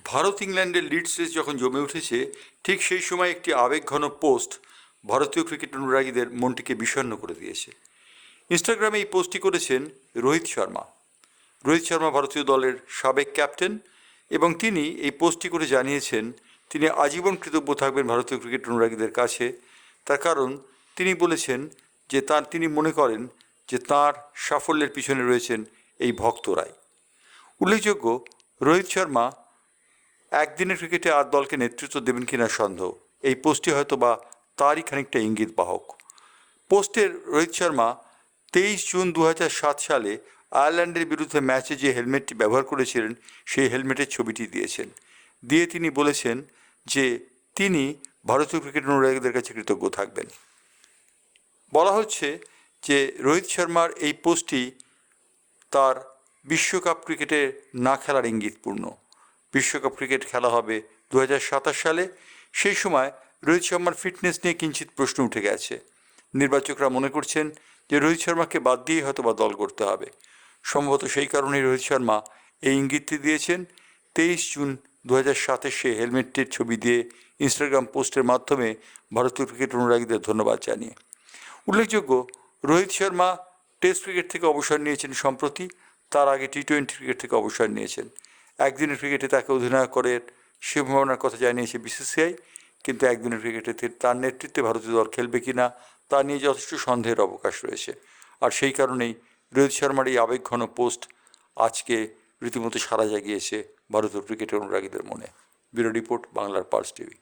ভারত ইংল্যান্ডের Leeds race যখন জমে উঠেছে ঠিক সেই সময় একটি আবেগঘন পোস্ট ভারতীয় ক্রিকেট অনুরাগীদের মনটিকে বিষণ্ণ করে দিয়েছে। ইনস্টাগ্রামে এই পোস্টটি করেছেন রোহিত শর্মা। রোহিত শর্মা ভারতীয় দলের সাবেক ক্যাপ্টেন এবং তিনি এই পোস্টটি করে জানিয়েছেন তিনি আজীবন কৃতজ্ঞ থাকবেন ভারতীয় ক্রিকেট অনুরাগীদের কাছে। তার কারণ তিনি বলেছেন যে তিনি মনে করেন যে তাঁর সাফল্যের পিছনে রয়েছেন এই ভক্তরাই। উল্লেখযোগ্য, রোহিত শর্মা একদিনের ক্রিকেটে আর দলকে নেতৃত্ব দেবেন কিনা সন্দেহ। এই পোস্টটি হয়তো বা তারই খানিকটা ইঙ্গিত বাহক। পোস্টের রোহিত শর্মা 23 জুন 2007 সালে আয়ারল্যান্ডের বিরুদ্ধে ম্যাচে যে হেলমেটটি ব্যবহার করেছিলেন সেই হেলমেটের ছবিটি দিয়েছেন। দিয়ে তিনি বলেছেন যে তিনি ভারতীয় ক্রিকেট অনুরাগীদের কাছে কৃতজ্ঞ থাকবেন। বলা হচ্ছে যে রোহিত শর্মার এই পোস্টটি তার বিশ্বকাপ ক্রিকেটে না খেলার ইঙ্গিতপূর্ণ। বিশ্বকাপ ক্রিকেট খেলা হবে 2027 সালে। সেই সময় রোহিত শর্মার ফিটনেস নিয়ে কিঞ্চিত প্রশ্ন উঠে গেছে। নির্বাচকরা মনে করছেন যে রোহিত শর্মাকে বাদ দিয়ে হয়তো বা দল করতে হবে। সম্ভবত সেই কারণেই রোহিত শর্মা এই ইঙ্গিতটি দিয়েছেন 23 জুন 2007 সে হেলমেটটির ছবি দিয়ে ইনস্টাগ্রাম পোস্টের মাধ্যমে ভারতীয় ক্রিকেট অনুরাগীদের ধন্যবাদ জানিয়ে। উল্লেখযোগ্য, রোহিত শর্মা টেস্ট ক্রিকেট থেকে অবসর নিয়েছেন সম্প্রতি। তার আগে টি-20 ক্রিকেট থেকে অবসর নিয়েছেন। একদিনের ক্রিকেটে তাকে অধিনায়ক করে সম্ভাবনার কথা জানিয়েছে বিসিসিআই, কিন্তু একদিনের ক্রিকেটে তার নেতৃত্বে ভারতীয় দল খেলবে কি না তা নিয়ে যথেষ্ট সন্দেহের অবকাশ রয়েছে। আর সেই কারণেই রোহিত শর্মার এই আবেগঘন পোস্ট আজকে রীতিমতো সাড়া জাগিয়েছে ভারতীয় ক্রিকেটের অনুরাগীদের মনে। ব্যুরো রিপোর্ট, বাংলার পালস টিভি।